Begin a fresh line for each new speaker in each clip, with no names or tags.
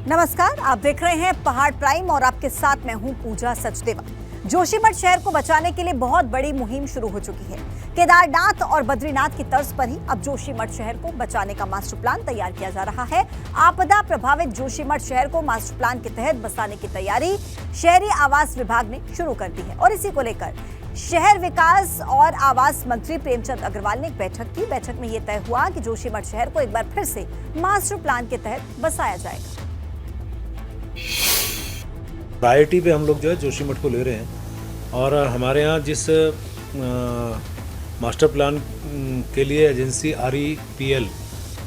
नमस्कार, आप देख रहे हैं पहाड़ प्राइम और आपके साथ मैं हूं पूजा सचदेवा। जोशीमठ शहर को बचाने के लिए बहुत बड़ी मुहिम शुरू हो चुकी है। केदारनाथ और बद्रीनाथ की तर्ज पर ही अब जोशीमठ शहर को बचाने का मास्टर प्लान तैयार किया जा रहा है। आपदा प्रभावित जोशीमठ शहर को मास्टर प्लान के तहत बसाने की तैयारी शहरी आवास विभाग ने शुरू कर दी है और इसी को लेकर शहर विकास और आवास मंत्री प्रेमचंद अग्रवाल ने एक बैठक की। बैठक में यह तय हुआ कि जोशीमठ शहर को एक बार फिर से मास्टर प्लान के तहत बसाया जाएगा।
प्रायोरिटी पे हम लोग जो है जोशीमठ को ले रहे हैं और हमारे यहाँ जिस मास्टर प्लान के लिए एजेंसी REPL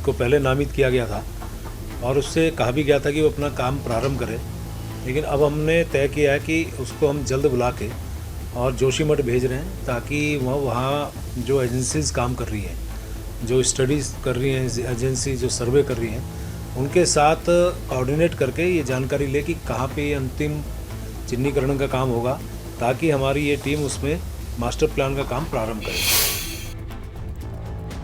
को पहले नामित किया गया था और उससे कहा भी गया था कि वो अपना काम प्रारंभ करे, लेकिन अब हमने तय किया है कि उसको हम जल्द बुला के और जोशीमठ भेज रहे हैं ताकि वहाँ जो एजेंसीज काम कर रही हैं, जो स्टडीज़ कर रही हैं, एजेंसी जो सर्वे कर रही हैं, उनके साथ कोऑर्डिनेट करके ये जानकारी ले कि कहाँ पे अंतिम चिन्हीकरण का काम होगा ताकि हमारी ये टीम उसमें मास्टर प्लान का काम प्रारंभ करे।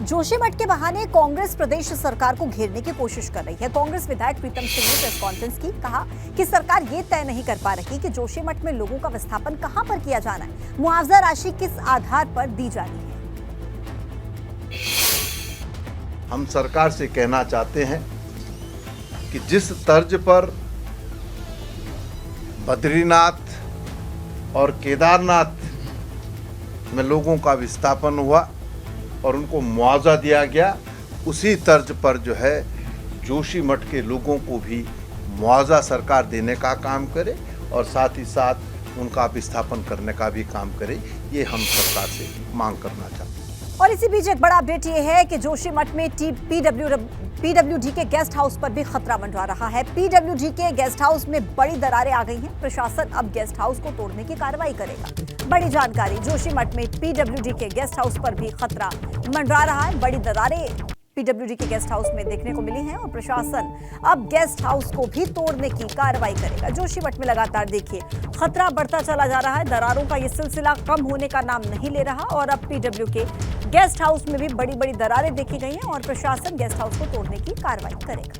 जोशीमठ के बहाने कांग्रेस प्रदेश सरकार को घेरने की कोशिश कर रही है। कांग्रेस विधायक प्रीतम सिंह ने प्रेस कॉन्फ्रेंस की, कहा कि सरकार ये तय नहीं कर पा रही कि जोशीमठ में लोगों का विस्थापन कहां पर किया जाना है, मुआवजा राशि किस आधार पर दी जानी है।
हम सरकार से कहना चाहते हैं कि जिस तर्ज पर बद्रीनाथ और केदारनाथ में लोगों का विस्थापन हुआ और उनको मुआवजा दिया गया, उसी तर्ज पर जो है जोशीमठ के लोगों को भी मुआवजा सरकार देने का काम करे और साथ ही साथ उनका विस्थापन करने का भी काम करे। ये हम सरकार से मांग करना चाहते हैं।
और इसी बीच एक बड़ा अपडेट ये है कि जोशीमठ में PWD के गेस्ट हाउस पर भी खतरा मंडरा रहा है। PWD के गेस्ट हाउस में बड़ी दरारें आ गई हैं। प्रशासन अब गेस्ट हाउस को तोड़ने की कार्रवाई करेगा। बड़ी जानकारी, जोशीमठ में PWD के गेस्ट हाउस पर भी खतरा मंडरा रहा है। बड़ी दरारें PWD के गेस्ट हाउस में देखने को मिली हैं और प्रशासन अब गेस्ट हाउस को भी तोड़ने की कार्रवाई करेगा। जोशीमठ में लगातार देखिए खतरा बढ़ता चला जा रहा है। दरारों का ये सिलसिला कम होने का नाम नहीं ले रहा और अब PW के गेस्ट हाउस में भी बड़ी बड़ी दरारें देखी गई हैं और प्रशासन गेस्ट हाउस को तोड़ने की कार्रवाई करेगा।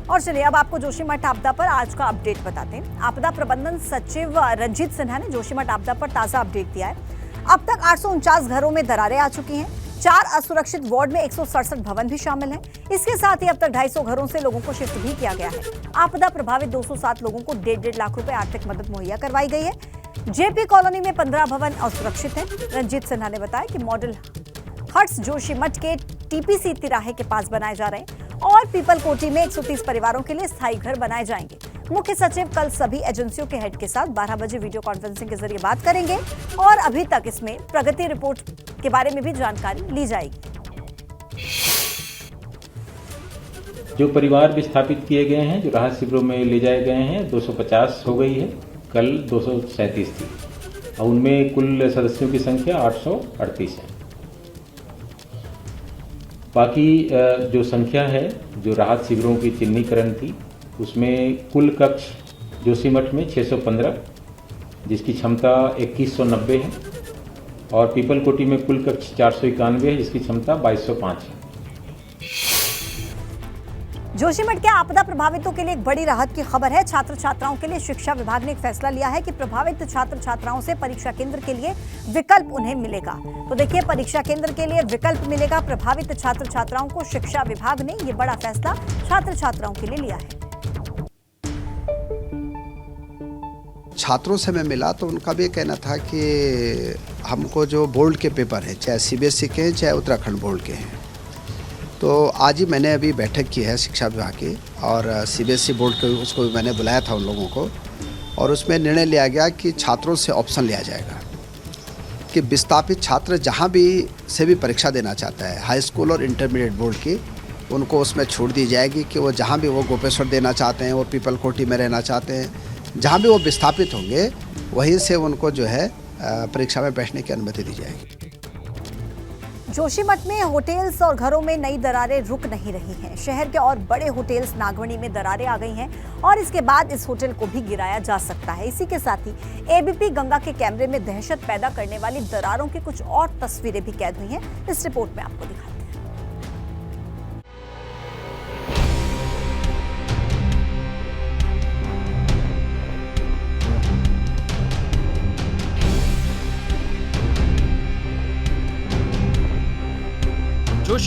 और चलिए अब आपको जोशीमठ आपदा पर आज का अपडेट बताते हैं। आपदा प्रबंधन सचिव रंजीत सिन्हा ने जोशीमठ आपदा पर ताजा अपडेट दिया है। अब तक 849 घरों में दरारें आ चुकी हैं। 4 असुरक्षित वार्ड में 167 भवन भी शामिल हैं। इसके साथ ही अब तक 250 घरों से लोगों को शिफ्ट भी किया गया है। आपदा प्रभावित 207 लोगों को 1.5 लाख रुपए आर्थिक मदद मुहैया करवाई गई है। JP कॉलोनी में 15 भवन असुरक्षित हैं। रंजीत सिन्हा ने बताया कि मॉडल हट्स जोशीमठ के TPC तिराहे के पास बनाए जा रहे हैं और पीपल कोठी में 130 परिवारों के लिए स्थायी घर बनाए जाएंगे। मुख्य सचिव कल सभी एजेंसियों के हेड के साथ 12 बजे वीडियो कॉन्फ्रेंसिंग के जरिए बात करेंगे और अभी तक इसमें प्रगति रिपोर्ट के बारे में भी जानकारी ली जाएगी।
जो परिवार विस्थापित किए गए हैं, जो राहत शिविरों में ले जाए गए हैं, 250 हो गई है, कल 237 थी और उनमें कुल सदस्यों की संख्या 838 है। बाकी जो संख्या है जो राहत शिविरों की चिन्हीकरण थी, उसमें कुल कक्ष जोशीमठ में 615 जिसकी क्षमता 2190 है और पीपल कोठी में कुल कक्ष 491 है जिसकी क्षमता 2205 है।
जोशीमठ के आपदा प्रभावितों के लिए एक बड़ी राहत की खबर है। छात्र छात्राओं के लिए शिक्षा विभाग ने एक फैसला लिया है कि प्रभावित छात्र छात्राओं से परीक्षा केंद्र के लिए विकल्प उन्हें मिलेगा। तो देखिए, परीक्षा केंद्र के लिए विकल्प मिलेगा प्रभावित छात्र छात्राओं को। शिक्षा विभाग ने ये बड़ा फैसला छात्र छात्राओं के लिए लिया है।
छात्रों से मैं मिला तो उनका भी कहना था कि हमको जो बोर्ड के पेपर है, चाहे CBSE के हैं चाहे उत्तराखंड बोर्ड के हैं, तो आज ही मैंने अभी बैठक की है शिक्षा विभाग की और CBSE बोर्ड के उसको मैंने बुलाया था उन लोगों को और उसमें निर्णय लिया गया कि छात्रों से ऑप्शन लिया जाएगा कि विस्थापित छात्र जहां भी से भी परीक्षा देना चाहता है, हाई स्कूल और इंटरमीडिएट बोर्ड की, उनको उसमें छूट दी जाएगी कि वो जहाँ भी वो गोपेश्वर देना चाहते हैं, वो पीपल कोठी में रहना चाहते हैं, जहाँ भी वो विस्थापित होंगे वहीं से उनको जो है परीक्षा में बैठने की अनुमति दी जाएगी।
जोशीमठ में होटल्स और घरों में नई दरारें रुक नहीं रही हैं। शहर के और बड़े होटल्स नागवणी में दरारें आ गई हैं और इसके बाद इस होटल को भी गिराया जा सकता है। इसी के साथ ही ABP गंगा के कैमरे में दहशत पैदा करने वाली दरारों की कुछ और तस्वीरें भी कैद हुई हैं। इस रिपोर्ट में आपको दिखाते हैं।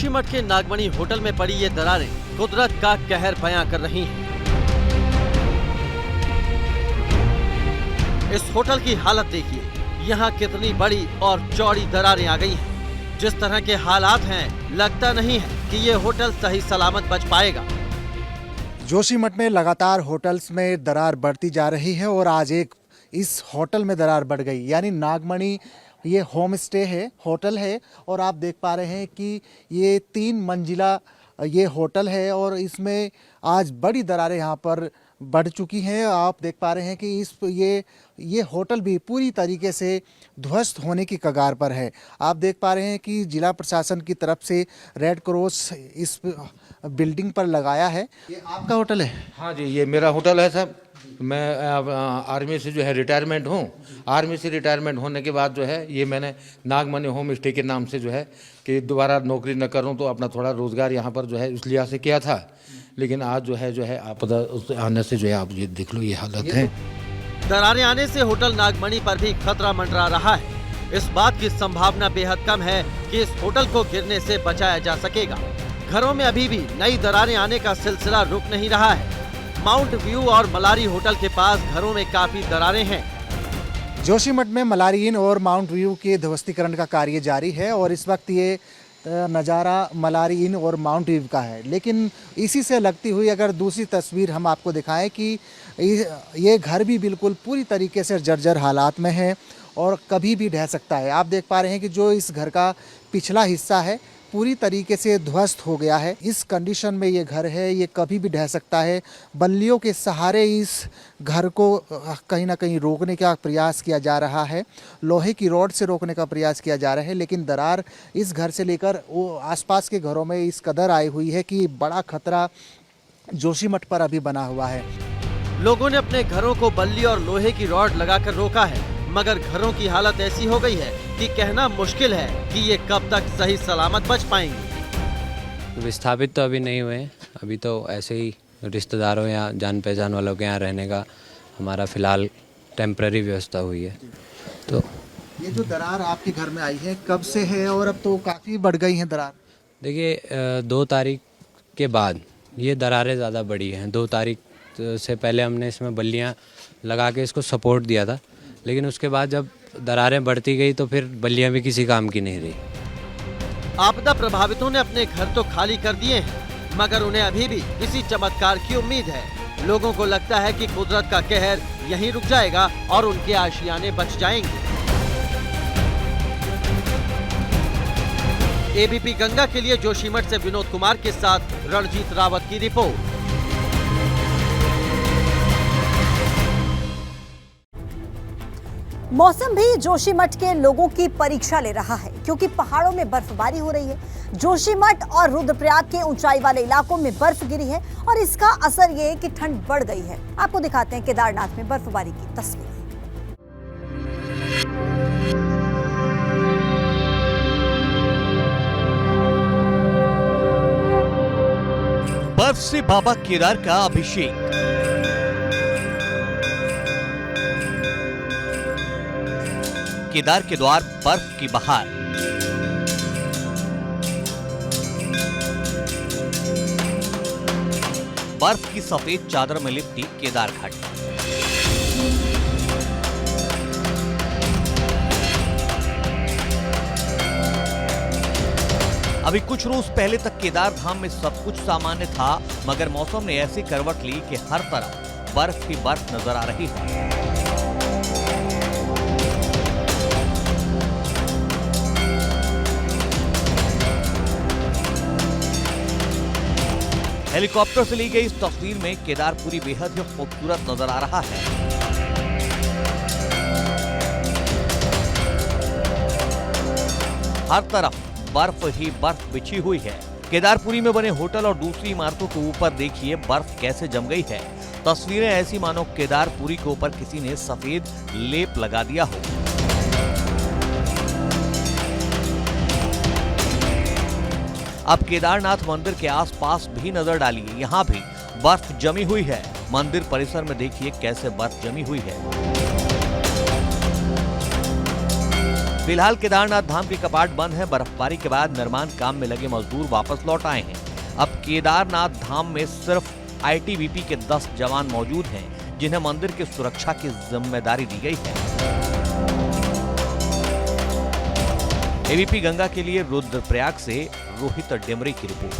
जोशीमठ के नागमणि होटल में पड़ी ये दरारें कुदरत का कहर बयां कर रही हैं। इस होटल की हालत देखिए, यहाँ कितनी बड़ी और चौड़ी दरारें आ गई हैं। जिस तरह के हालात हैं, लगता नहीं है कि ये होटल सही सलामत बच पाएगा।
जोशीमठ में लगातार होटल्स में दरार बढ़ती जा रही है और आज एक इस होटल में दरार बढ़ गई। यानी नागमणि ये होम स्टे है, होटल है और आप देख पा रहे हैं कि ये 3 मंजिला ये होटल है और इसमें आज बड़ी दरारें यहाँ पर बढ़ चुकी हैं। आप देख पा रहे हैं कि ये होटल भी पूरी तरीके से ध्वस्त होने की कगार पर है। आप देख पा रहे हैं कि जिला प्रशासन की तरफ से रेड क्रॉस इस बिल्डिंग पर लगाया है। ये आपका होटल है?
हाँ जी, ये मेरा होटल है साहब। मैं आर्मी से जो है रिटायरमेंट हूँ। आर्मी से रिटायरमेंट होने के बाद जो है ये मैंने नागमणि होम स्टे के नाम से जो है कि दोबारा नौकरी न करूँ तो अपना थोड़ा रोज़गार यहाँ पर जो है इस लिहाज से किया था। लेकिन आज जो है आपदा आने से जो है आप ये देख लो ये हालत है।
दरारें आने से होटल नागमणि पर भी खतरा मंडरा रहा है। इस बात की संभावना बेहद कम है कि इस होटल को गिरने से बचाया जा सकेगा। घरों में अभी भी नई दरारें आने का सिलसिला रुक नहीं रहा है। माउंट व्यू और मलारी होटल के पास घरों में काफी दरारें हैं।
जोशीमठ में मलारी इन और माउंट व्यू के ध्वस्तीकरण का कार्य जारी है और इस वक्त ये नज़ारा मलारी इन और माउंट व्यू का है। लेकिन इसी से लगती हुई अगर दूसरी तस्वीर हम आपको दिखाएं कि ये घर भी बिल्कुल पूरी तरीके से जर्जर हालात में है और कभी भी ढह सकता है। आप देख पा रहे हैं कि जो इस घर का पिछला हिस्सा है पूरी तरीके से ध्वस्त हो गया है। इस कंडीशन में ये घर है, ये कभी भी ढह सकता है। बल्लियों के सहारे इस घर को कहीं ना कहीं रोकने का प्रयास किया जा रहा है, लोहे की रॉड से रोकने का प्रयास किया जा रहा है। लेकिन दरार इस घर से लेकर वो आसपास के घरों में इस कदर आई हुई है कि बड़ा खतरा जोशीमठ पर अभी बना हुआ है।
लोगों ने अपने घरों को बल्ली और लोहे की रॉड लगाकर रोका है, मगर घरों की हालत ऐसी हो गई है कि कहना मुश्किल है कि ये कब तक सही सलामत बच पाएंगे।
विस्थापित तो अभी नहीं हुए, अभी तो ऐसे ही रिश्तेदारों या जान पहचान वालों के यहाँ रहने का हमारा फिलहाल टेम्पररी व्यवस्था हुई है। तो
ये जो दरार आपके घर में आई है कब से है और अब तो काफ़ी बढ़ गई हैं दरार?
देखिए 2 तारीख के बाद ये दरारें ज़्यादा बढ़ी हैं। 2 तारीख से पहले हमने इसमें बल्लियाँ लगा के इसको सपोर्ट दिया था, लेकिन उसके बाद जब दरारें बढ़ती गई तो फिर बल्लियाँ भी किसी काम की नहीं रही।
आपदा प्रभावितों ने अपने घर तो खाली कर दिए हैं, मगर उन्हें अभी भी इसी चमत्कार की उम्मीद है। लोगों को लगता है कि कुदरत का कहर यहीं रुक जाएगा और उनके आशियाने बच जाएंगे। एबीपी गंगा के लिए जोशीमठ से विनोद कुमार के साथ रणजीत रावत की रिपोर्ट।
मौसम भी जोशीमठ के लोगों की परीक्षा ले रहा है, क्योंकि पहाड़ों में बर्फबारी हो रही है। जोशीमठ और रुद्रप्रयाग के ऊंचाई वाले इलाकों में बर्फ गिरी है और इसका असर ये है कि ठंड बढ़ गई है। आपको दिखाते हैं केदारनाथ में बर्फबारी की तस्वीर।
बर्फ से बाबा केदार का अभिषेक। केदार के द्वार बर्फ की बहार। बर्फ की सफेद चादर में लिपटी केदार घाटी। अभी कुछ रोज पहले तक केदार धाम में सब कुछ सामान्य था, मगर मौसम ने ऐसी करवट ली कि हर तरफ बर्फ ही बर्फ नजर आ रही है। हेलीकॉप्टर से ली गई इस तस्वीर में केदारपुरी बेहद ही खूबसूरत नजर आ रहा है। हर तरफ बर्फ ही बर्फ बिछी हुई है। केदारपुरी में बने होटल और दूसरी इमारतों के ऊपर देखिए बर्फ कैसे जम गई है। तस्वीरें ऐसी मानो केदारपुरी के ऊपर किसी ने सफेद लेप लगा दिया हो। अब केदारनाथ मंदिर के आसपास भी नजर डालिए, यहाँ भी बर्फ जमी हुई है। मंदिर परिसर में देखिए कैसे बर्फ जमी हुई है। फिलहाल केदारनाथ धाम के कपाट बंद है। बर्फबारी के बाद निर्माण काम में लगे मजदूर वापस लौट आए हैं। अब केदारनाथ धाम में सिर्फ आईटीबीपी के 10 जवान मौजूद हैं, जिन्हें मंदिर की सुरक्षा की जिम्मेदारी दी गई है। एबीपी गंगा के लिए रुद्रप्रयाग से रोहित डिमरी की रिपोर्ट।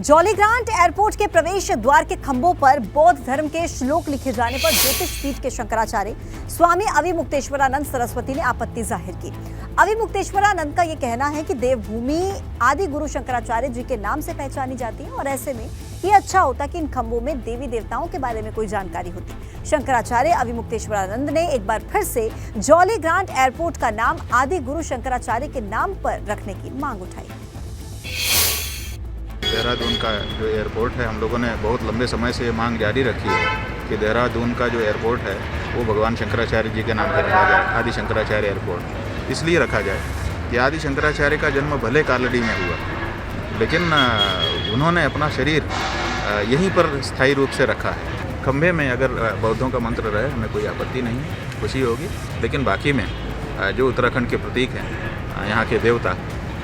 जॉलीग्रांट एयरपोर्ट के प्रवेश द्वार के खंभों पर बौद्ध धर्म के श्लोक लिखे जाने पर ज्योतिष पीठ के शंकराचार्य स्वामी अविमुक्तेश्वरानंद सरस्वती ने आपत्ति जाहिर की। अविमुक्तेश्वरानंद का यह कहना है कि देवभूमि आदि गुरु शंकराचार्य जी के नाम से पहचानी जाती है और ऐसे में ये अच्छा होता कि इन खंभों में देवी देवताओं के बारे में कोई जानकारी होती। शंकराचार्य अविमुक्तेश्वरानंद ने एक बार फिर से जॉलीग्रांट एयरपोर्ट का नाम आदि गुरु शंकराचार्य के नाम पर रखने की मांग उठाई।
देहरादून का जो एयरपोर्ट है, हम लोगों ने बहुत लंबे समय से ये मांग जारी रखी है कि देहरादून का जो एयरपोर्ट है वो भगवान शंकराचार्य जी के नाम पर रखा जाए, आदि शंकराचार्य एयरपोर्ट। इसलिए रखा जाए कि आदि शंकराचार्य का जन्म भले कालड़ी में हुआ, लेकिन उन्होंने अपना शरीर यहीं पर स्थायी रूप से रखा है। खंभे में अगर बौद्धों का मंत्र रहे, हमें कोई आपत्ति नहीं है, खुशी होगी। लेकिन बाकी में जो उत्तराखंड के प्रतीक हैं, यहाँ के देवता,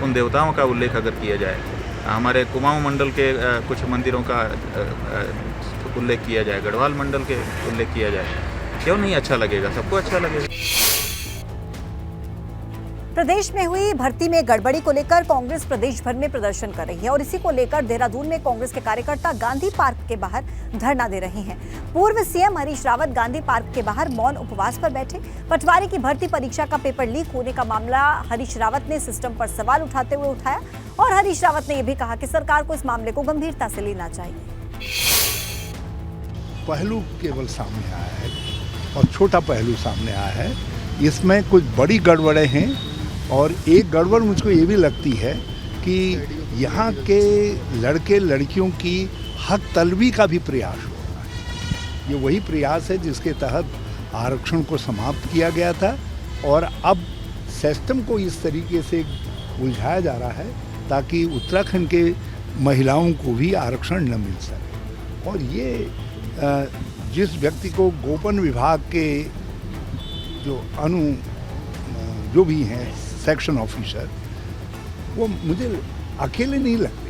उन देवताओं का उल्लेख अगर किया जाए, हमारे कुमाऊं मंडल के कुछ मंदिरों का उल्लेख किया जाए, गढ़वाल मंडल के उल्लेख किया जाए, क्यों नहीं अच्छा लगेगा? सबको अच्छा लगेगा।
प्रदेश में हुई भर्ती में गड़बड़ी को लेकर कांग्रेस प्रदेश भर में प्रदर्शन कर रही है और इसी को लेकर देहरादून में कांग्रेस के कार्यकर्ता गांधी पार्क के बाहर धरना दे रहे हैं। पूर्व सीएम हरीश रावत गांधी पार्क के बाहर मौन उपवास पर बैठे। पटवारी की भर्ती परीक्षा का पेपर लीक होने का मामला हरीश रावत ने सिस्टम पर सवाल उठाते हुए उठाया और हरीश रावत ने यह भी कहा कि सरकार को इस मामले को गंभीरता से लेना चाहिए।
पहलू केवल सामने आया है और छोटा पहलू सामने आया है, इसमें कुछ बड़ी गड़बड़े हैं और एक गड़बड़ मुझको ये भी लगती है कि यहाँ के लड़के लड़कियों की हक तलबी का भी प्रयास हो रहा है। ये वही प्रयास है जिसके तहत आरक्षण को समाप्त किया गया था और अब सिस्टम को इस तरीके से उलझाया जा रहा है ताकि उत्तराखंड के महिलाओं को भी आरक्षण न मिल सके। और ये जिस व्यक्ति को गोपन विभाग के जो भी हैं सेक्शन ऑफिसर, वो मुझे अकेले नहीं लगते।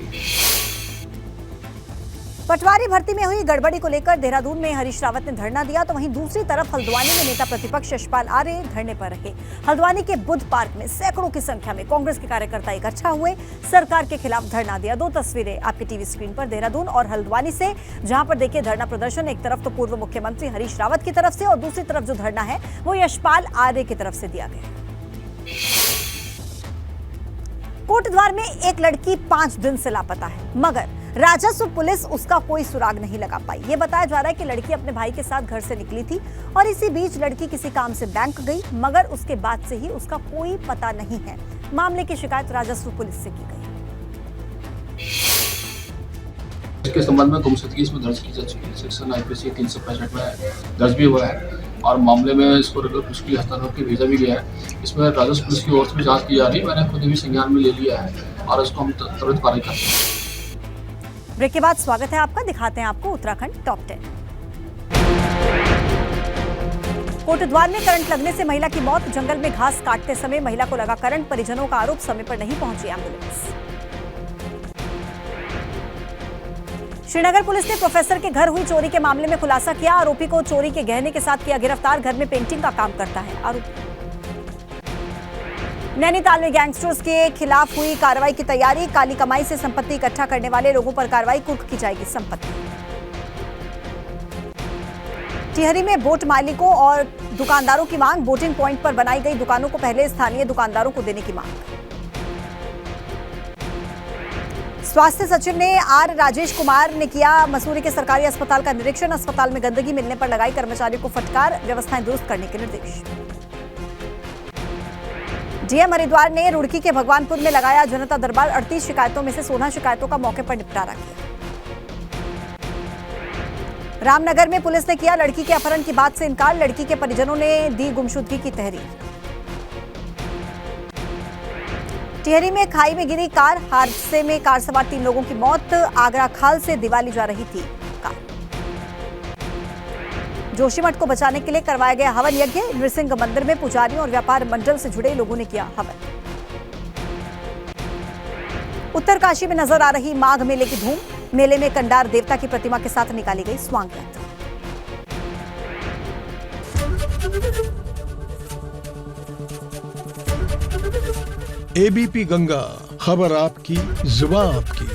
पटवारी भर्ती में हुई गड़बड़ी को लेकर देहरादून में हरीश रावत ने धरना दिया तो वहीं दूसरी तरफ हल्द्वानी में नेता प्रतिपक्ष यशपाल आर्य धरने पर रहे। हल्द्वानी के बुद्ध पार्क में सैकड़ों की संख्या में कांग्रेस के कार्यकर्ता इकट्ठा हुए, सरकार के खिलाफ धरना दिया। दो तस्वीरें आपके टीवी स्क्रीन पर देहरादून और हल्द्वानी से, जहां पर देखिए धरना प्रदर्शन एक तरफ तो पूर्व मुख्यमंत्री हरीश रावत की तरफ से और दूसरी तरफ जो धरना है वो यशपाल आर्य की तरफ से दिया गया। कोटद्वार में एक लड़की 5 दिन से लापता है, मगर राजस्व पुलिस उसका कोई सुराग नहीं लगा पाई। ये बताया जा रहा है कि लड़की अपने भाई के साथ घर से निकली थी और इसी बीच लड़की किसी काम से बैंक गई, मगर उसके बाद से ही उसका कोई पता नहीं है। मामले की शिकायत राजस्व पुलिस से की गई।
इसके संबंध में गुमशुदगी इसमें दर्ज की जा चुकी है। सेक्शन आईपीसी 365 में दर्ज भी हुआ है और मामले में इसको पुलिस के हस्तांतरण के भेजा भी गया है। इसमें राजस्व पुलिस की ओर से भी जांच की जा रही है। मैंने खुद भी संज्ञान में ले लिया है और इसको हम त्वरित कार्रवाई करते हैं।
ब्रेक के बाद स्वागत है आपका, दिखाते हैं आपको उत्तराखंड टॉप 10। कोटद्वार में करंट लगने से महिला की मौत। जंगल में घास काटते समय महिला को लगा करंट। परिजनों का आरोप, समय पर नहीं पहुंची एम्बुलेंस। श्रीनगर पुलिस ने प्रोफेसर के घर हुई चोरी के मामले में खुलासा किया। आरोपी को चोरी के गहने के साथ किया गिरफ्तार। घर में पेंटिंग का काम करता है आरोपी। नैनीताल में गैंगस्टर्स के खिलाफ हुई कार्रवाई की तैयारी। काली कमाई से संपत्ति इकट्ठा करने वाले लोगों पर कार्रवाई। कुर्क की जाएगी संपत्ति। टिहरी में बोट मालिकों और दुकानदारों की मांग। बोटिंग पॉइंट पर बनाई गई दुकानों को पहले स्थानीय दुकानदारों को देने की मांग। स्वास्थ्य सचिव ने आर राजेश कुमार ने किया मसूरी के सरकारी अस्पताल का निरीक्षण। अस्पताल में गंदगी मिलने पर लगाई कर्मचारियों को फटकार। व्यवस्थाएं दुरुस्त करने के निर्देश। डीएम हरिद्वार ने रुड़की के भगवानपुर में लगाया जनता दरबार। 38 शिकायतों में से 16 शिकायतों का मौके पर निपटारा किया। रामनगर में पुलिस ने किया लड़की के अपहरण की बात से इनकार। लड़की के परिजनों ने दी गुमशुदगी की तहरीर। टिहरी में खाई में गिरी कार, हादसे में कार सवार 3 लोगों की मौत। आगरा खाल से दिवाली जा रही थी कार। जोशीमठ को बचाने के लिए करवाया गया हवन यज्ञ। नृसिंह मंदिर में पुजारियों और व्यापार मंडल से जुड़े लोगों ने किया हवन। उत्तरकाशी में नजर आ रही माघ मेले की धूम। मेले में कंडार देवता की प्रतिमा के साथ निकाली गई स्वांग यात्रा।
एबीपी गंगा, खबर आपकी, जुबान आपकी।